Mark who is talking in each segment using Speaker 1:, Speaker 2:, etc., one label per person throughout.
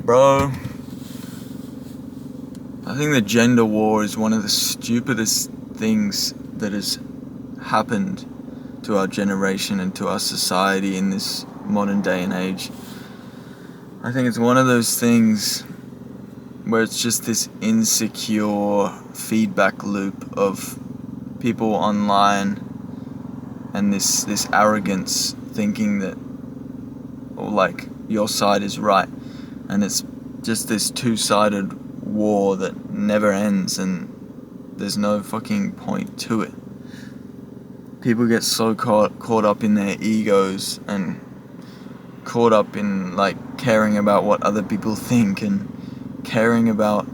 Speaker 1: Bro, I think the gender war is one of the stupidest things that has happened to our generation and to our society in this modern day and age. I think it's one of those things where it's just this insecure feedback loop of people online and this arrogance thinking that, or like, your side is right, and it's just this two-sided war that never ends and there's no fucking point to it. People get so caught up in their egos and caught up in like caring about what other people think and caring about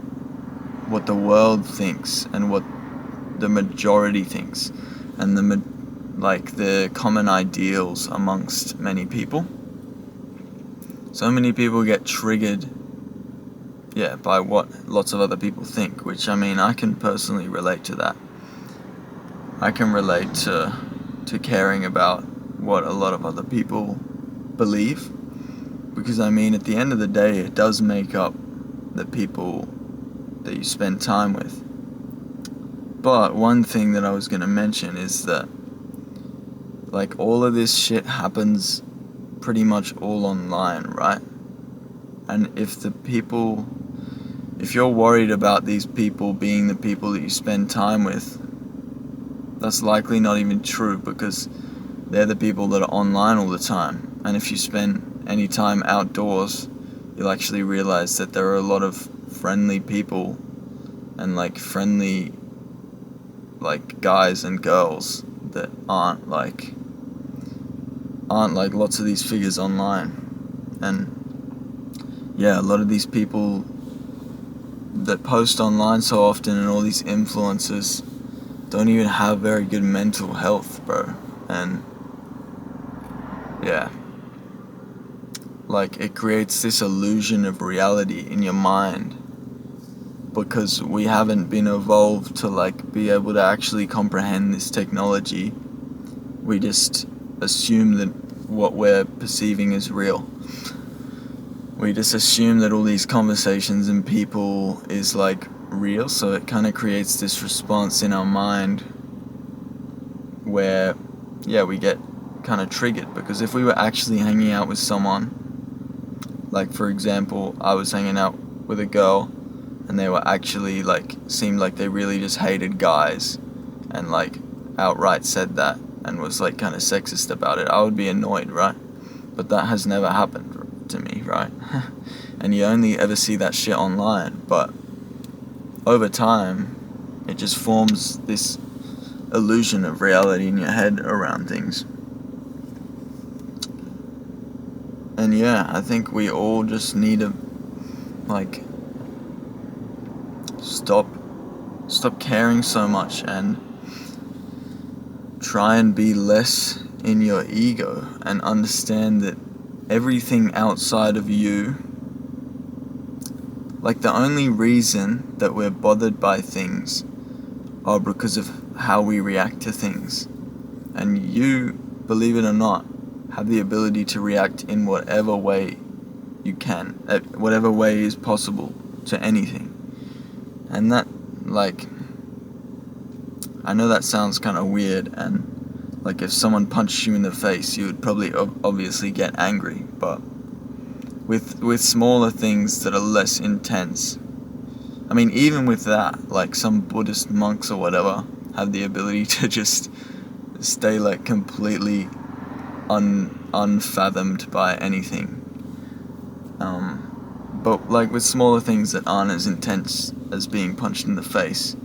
Speaker 1: what the world thinks and what the majority thinks and the common ideals amongst many people. So many people get triggered by what lots of other people think, which, I mean, I can personally relate to that. I can relate to caring about what a lot of other people believe, because, I mean, at the end of the day, it does make up the people that you spend time with. But one thing that I was going to mention is that, like, all of this shit happens pretty much all online, right? And if you're worried about these people being the people that you spend time with, that's likely not even true, because they're the people that are online all the time. And if you spend any time outdoors, you'll actually realize that there are a lot of friendly people and like friendly like guys and girls that aren't like lots of these figures online. And yeah, a lot of these people that post online so often and all these influencers don't even have very good mental health, bro. And yeah, like, it creates this illusion of reality in your mind because we haven't been evolved to like be able to actually comprehend this technology. We just assume that what we're perceiving is real. We just assume that all these conversations and people is like real, so it kind of creates this response in our mind where we get kind of triggered. Because if we were actually hanging out with someone, like, for example, I was hanging out with a girl and they were actually like, seemed like they really just hated guys and like outright said that and was like kind of sexist about it, I would be annoyed, right? But that has never happened to me, right? And you only ever see that shit online, but over time it just forms this illusion of reality in your head around things. And yeah, I think we all just need to like stop caring so much and try and be less in your ego and understand that everything outside of you, like, the only reason that we're bothered by things are because of how we react to things. And you, believe it or not, have the ability to react in whatever way you can, whatever way is possible to anything. And that, like, I know that sounds kind of weird, and like, if someone punched you in the face, you would probably obviously get angry, but with smaller things that are less intense, I mean, even with that, like, some Buddhist monks or whatever have the ability to just stay like completely unfathomed by anything. But like with smaller things that aren't as intense as being punched in the face,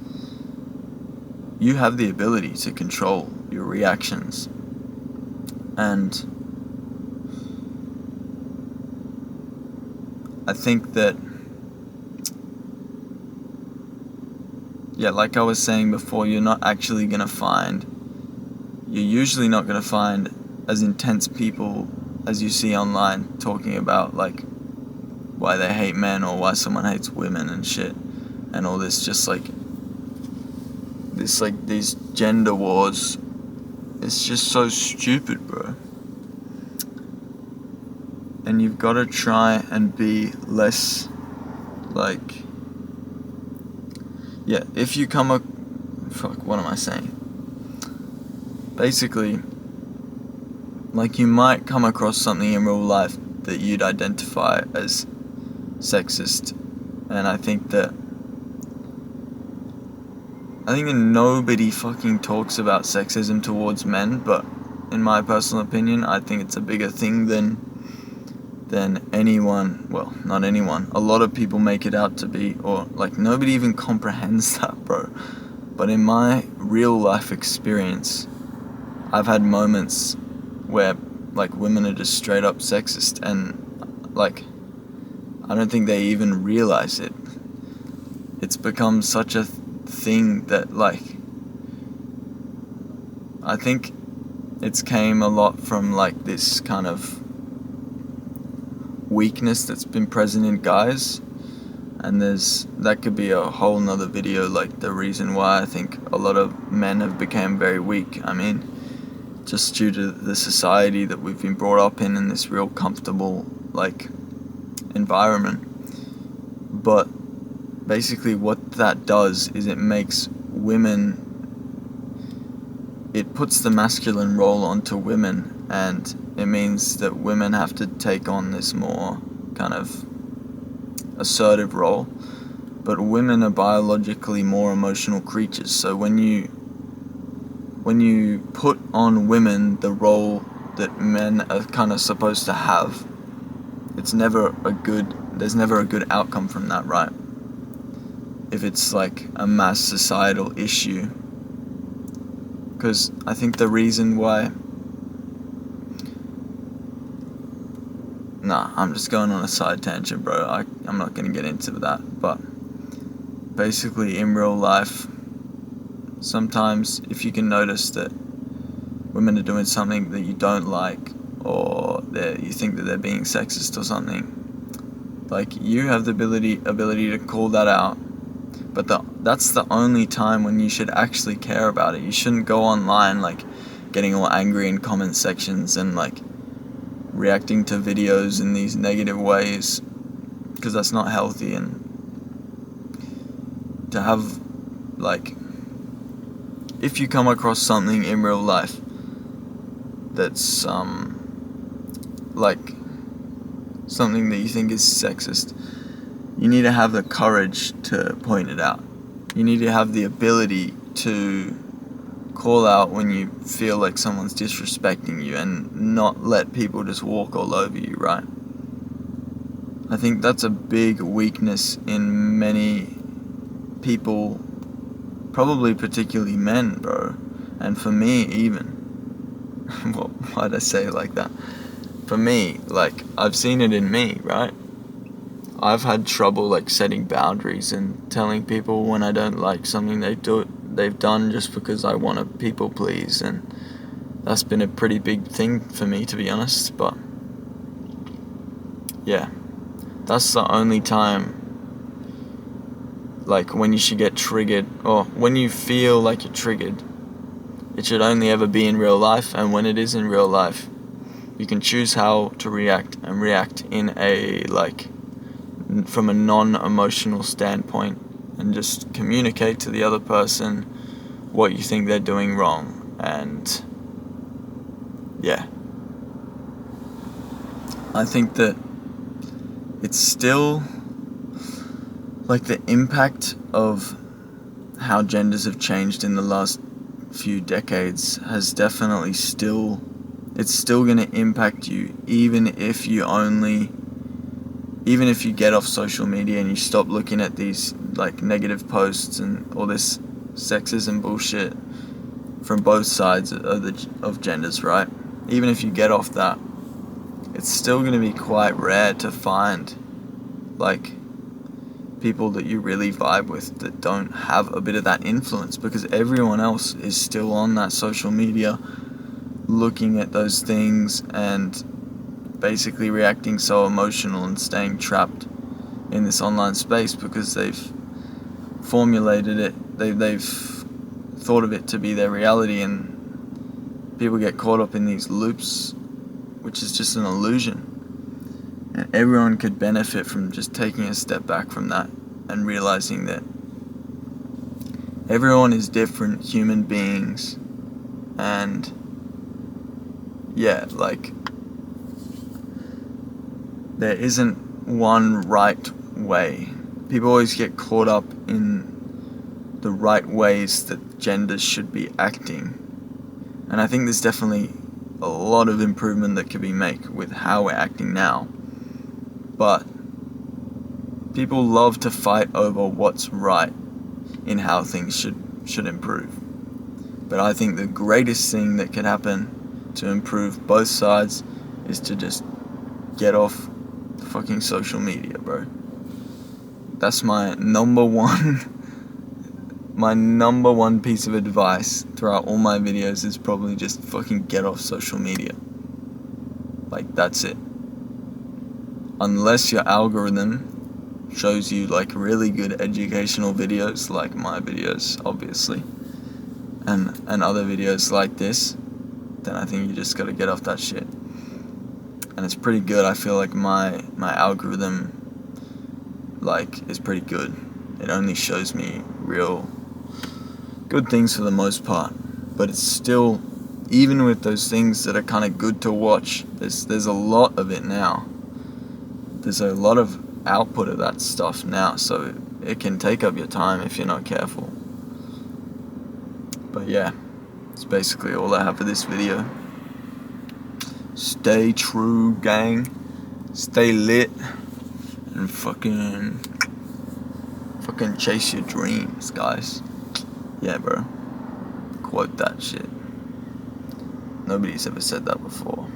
Speaker 1: you have the ability to control your reactions. And I think that, like I was saying before, you're usually not going to find as intense people as you see online talking about like why they hate men or why someone hates women and shit and all this, just like this, like, these gender wars. It's just so stupid, bro. and you've got to try and be less like, yeah, if you come up, fuck, what am I saying? Basically, like, you might come across something in real life that you'd identify as sexist, and I think that nobody fucking talks about sexism towards men, but in my personal opinion, I think it's a bigger thing than anyone, well, not anyone, a lot of people make it out to be, or like nobody even comprehends that, bro. But in my real life experience, I've had moments where like women are just straight up sexist, and like I don't think they even realize it. It's become such a thing that, like, I think it's came a lot from like this kind of weakness that's been present in guys, and that could be a whole nother video, like the reason why I think a lot of men have become very weak. I mean, just due to the society that we've been brought up in this real comfortable like environment. But basically what that does is it makes women, it puts the masculine role onto women, and it means that women have to take on this more kind of assertive role. But women are biologically more emotional creatures, so when you put on women the role that men are kind of supposed to have, there's never a good outcome from that, right? If it's like a mass societal issue. Because I think the reason why... Nah, I'm just going on a side tangent, bro. I'm not going to get into that. But basically, in real life, sometimes if you can notice that women are doing something that you don't like, or you think that they're being sexist or something, like, you have the ability to call that out. But that's the only time when you should actually care about it. You shouldn't go online like getting all angry in comment sections and like reacting to videos in these negative ways, because that's not healthy. And to have, like, if you come across something in real life that's like something that you think is sexist, you need to have the courage to point it out. You need to have the ability to call out when you feel like someone's disrespecting you, and not let people just walk all over you, right? I think that's a big weakness in many people, probably particularly men, bro. And for me, even. Well, why'd I say it like that? For me, like, I've seen it in me, right? I've had trouble like setting boundaries and telling people when I don't like something they've done, just because I want to people please, and that's been a pretty big thing for me, to be honest. But yeah, that's the only time, like, when you should get triggered, or when you feel like you're triggered. It should only ever be in real life, and when it is in real life, you can choose how to react, and react in a, like, from a non-emotional standpoint, and just communicate to the other person what you think they're doing wrong. And yeah, I think that it's still, like, the impact of how genders have changed in the last few decades has definitely it's still going to impact you, even if you get off social media and you stop looking at these like negative posts and all this sexism bullshit from both sides of genders, right? Even if you get off that, it's still going to be quite rare to find like people that you really vibe with that don't have a bit of that influence, because everyone else is still on that social media looking at those things and basically reacting so emotional and staying trapped in this online space, because they've formulated it, they've thought of it to be their reality, and people get caught up in these loops, which is just an illusion. And everyone could benefit from just taking a step back from that and realizing that everyone is different human beings, and yeah, like, there isn't one right way. People always get caught up in the right ways that genders should be acting, and I think there's definitely a lot of improvement that could be made with how we're acting now, but people love to fight over what's right in how things should improve. But I think the greatest thing that could happen to improve both sides is to just get off the fucking social media, bro. That's my number one piece of advice throughout all my videos is probably just fucking get off social media. Like, that's it. Unless your algorithm shows you like really good educational videos, like my videos, obviously, and other videos like this, then I think you just gotta get off that shit. And it's pretty good. I feel like my algorithm, like, is pretty good. It only shows me real good things for the most part, but it's still, even with those things that are kind of good to watch, there's a lot of it now. There's a lot of output of that stuff now, so it can take up your time if you're not careful. But yeah, that's basically all I have for this video. Stay true, gang. Stay lit, and fucking chase your dreams, guys. Yeah, bro. Quote that shit. Nobody's ever said that before.